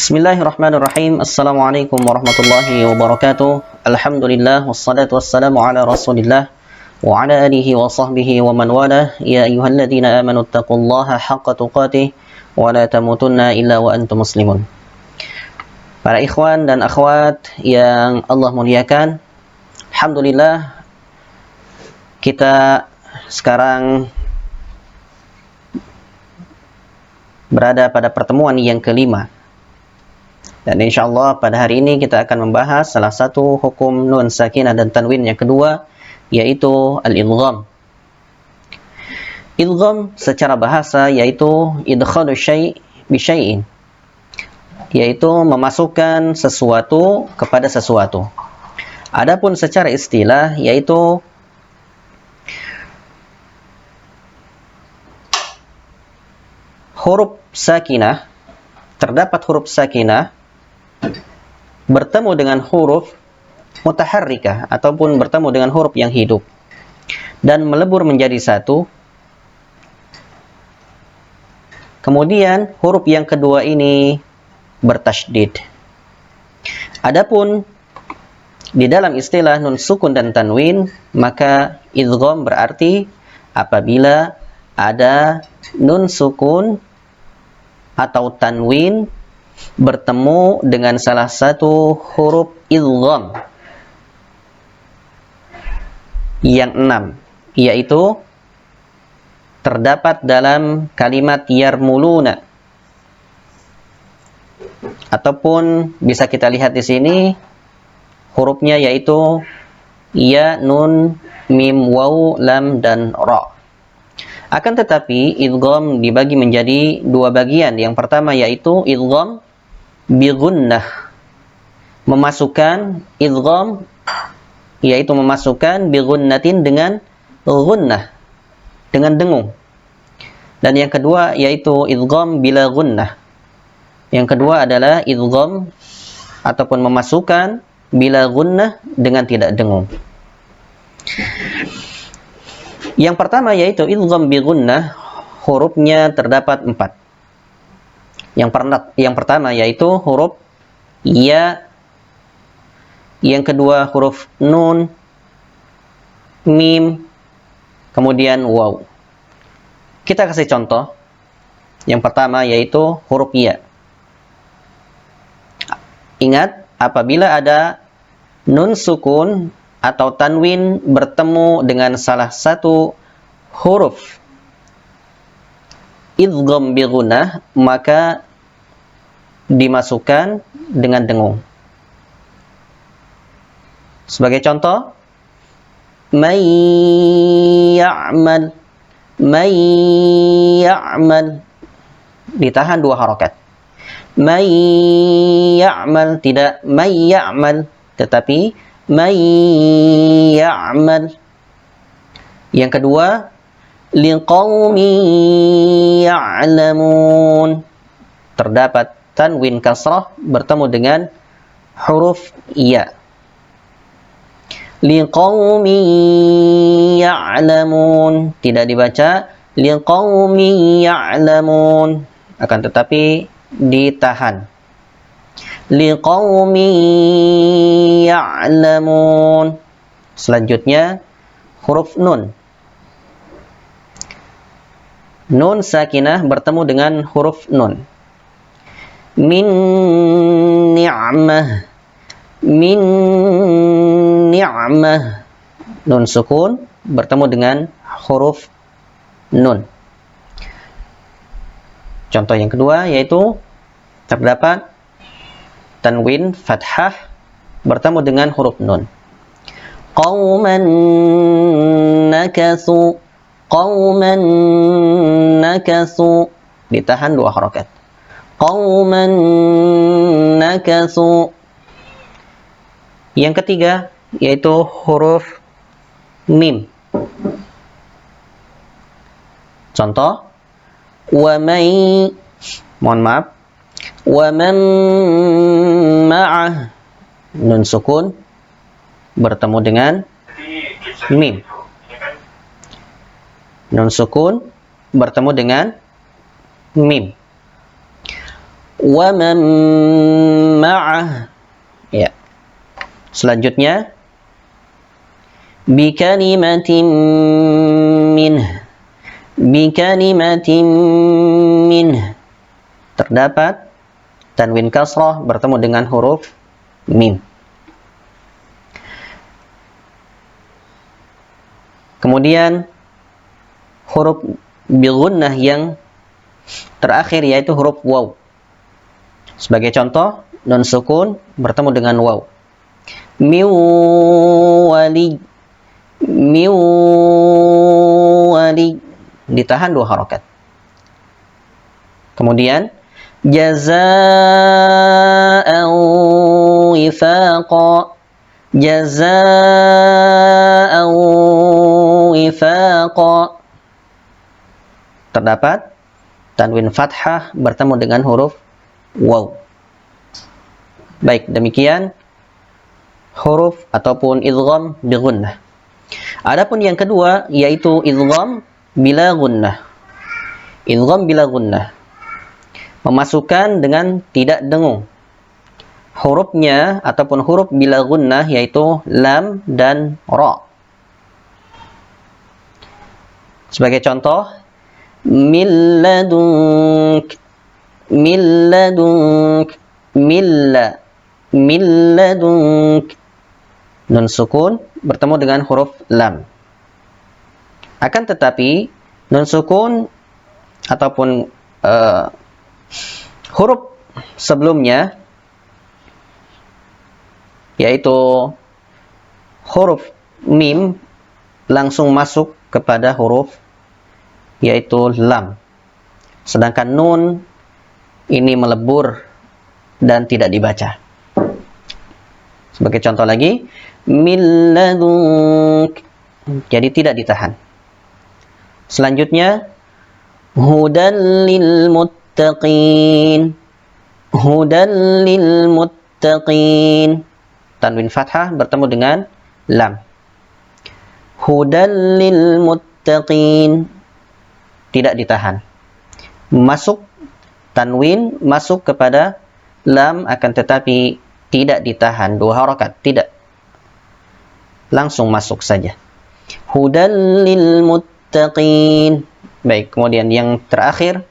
Bismillahirrahmanirrahim. Assalamualaikum warahmatullahi wabarakatuh. Alhamdulillah wassalatu wassalamu ala Rasulillah wa ala alihi wa sahbihi wa man walah. Ya ayyuhalladzina amanu taqullaha haqqa tuqatih wa la tamutunna illa wa antum muslimun. Para ikhwan dan akhwat yang Allah muliakan, alhamdulillah kita sekarang berada pada pertemuan yang kelima. Dan insyaallah pada hari ini kita akan membahas salah satu hukum nun sakinah dan tanwin yang kedua, yaitu al-idgham. Idgham secara bahasa yaitu idkhalu syai' bi syai'in, yaitu memasukkan sesuatu kepada sesuatu. Adapun secara istilah yaitu huruf sakinah, terdapat huruf sakinah bertemu dengan huruf mutaharrikah ataupun bertemu dengan huruf yang hidup dan melebur menjadi satu. Kemudian huruf yang kedua ini bertasydid. Adapun di dalam istilah nun sukun dan tanwin, maka idgham berarti apabila ada nun sukun atau tanwin bertemu dengan salah satu huruf idgham yang 6, yaitu terdapat dalam kalimat yarmuluna, ataupun bisa kita lihat di sini hurufnya yaitu ya, nun, mim, waw, lam, dan ra. Akan tetapi idgham dibagi menjadi dua bagian. Yang pertama yaitu idgham bi gunnah, memasukkan idgham yaitu memasukkan bi gunnatin dengan gunnah, dengan dengung. Dan yang kedua yaitu idgham bila gunnah. Yang kedua adalah idgham ataupun memasukkan bila gunnah dengan tidak dengung. Yang pertama yaitu idgham bi gunnah, hurufnya terdapat 4. Yang pertama yaitu huruf ya, yang kedua huruf nun, mim, kemudian waw. Kita kasih contoh. Yang pertama yaitu huruf ya. Ingat, apabila ada nun sukun atau tanwin bertemu dengan salah satu huruf idgham bi gunnah, maka dimasukkan dengan dengung. Sebagai contoh, may ya'mal, may ya'mal, ditahan 2 harokat. May ya'mal, tidak may ya'mal, tetapi may ya'mal. Yang kedua, liqaumi ya'lamun, terdapat tanwin kasrah bertemu dengan huruf ya. Liqaumi ya'lamun, tidak dibaca liqaumi ya'lamun, akan tetapi ditahan. Liqaumi ya'lamun. Selanjutnya huruf nun. Nun sakinah bertemu dengan huruf nun. Min ni'mah, min ni'mah. Nun sukun bertemu dengan huruf nun. Contoh yang kedua yaitu terdapat tanwin fathah bertemu dengan huruf nun. Qauman nakathu, qauman nakathu, ditahan 2 harokat. Qauman nakathu. Yang ketiga yaitu huruf mim. Contoh, wa may, mohon maaf, wa man ma'ah, nun sukun bertemu dengan mim. Nun sukun bertemu dengan mim. wa man ma'ah. Ya. Selanjutnya bi kalimatin minh. Bi kalimatin minh. Terdapat tanwin kasrah bertemu dengan huruf mim. Kemudian huruf bigunnah yang terakhir yaitu huruf waw. Sebagai contoh, nun sukun bertemu dengan waw. Min wali, min wali, ditahan 2 harokat. Kemudian jazaa'an wifaqa, jazaa'an wifaqa. Terdapat tanwin fathah bertemu dengan huruf waw. Baik, demikian huruf ataupun idgham bi gunnah. Adapun yang kedua yaitu idgham bila gunnah. Idgham bila gunnah, memasukkan dengan tidak dengung. Hurufnya ataupun huruf bila gunnah yaitu lam dan ra. Sebagai contoh, min ladunk, min ladunk, milla, min ladunk. Nun sukun bertemu dengan huruf lam. Akan tetapi nun sukun ataupun huruf sebelumnya yaitu huruf mim langsung masuk kepada huruf yaitu lam. Sedangkan nun ini melebur dan tidak dibaca. Sebagai contoh lagi, min ladunk, jadi tidak ditahan. Selanjutnya hudan lil muttaqin, hudan lil muttaqin. Tanwin fathah bertemu dengan lam. Hudan lil muttaqin, tidak ditahan. Masuk tanwin masuk kepada lam, akan tetapi tidak ditahan 2 harokat, tidak, langsung masuk saja. Hudan lil muttaqin. Baik, kemudian yang terakhir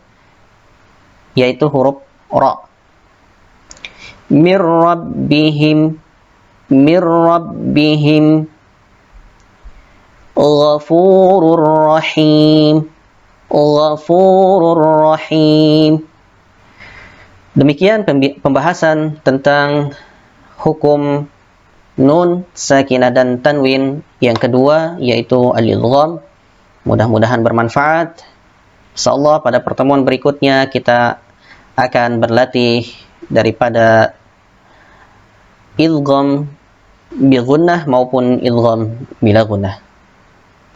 yaitu huruf ra. Mir rabbihim, mir rabbihim. Ghafurur rahim, ghafurur rahim. Demikian pembahasan tentang hukum nun, sakinah dan tanwin yang kedua yaitu al-idgham. Mudah-mudahan bermanfaat. Insyaallah pada pertemuan berikutnya kita akan berlatih daripada idgham bi gunnah maupun idgham bila gunnah.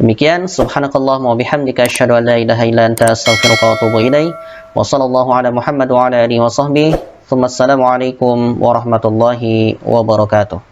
Demikian, subhanakallahumma wa bihamdika asyhadu an la ilaha illa anta astaghfiruka wa atubu ilaik. Wa sallallahu ala Muhammad wa ala alihi wa sahbihi. Assalamu alaikum warahmatullahi wabarakatuh.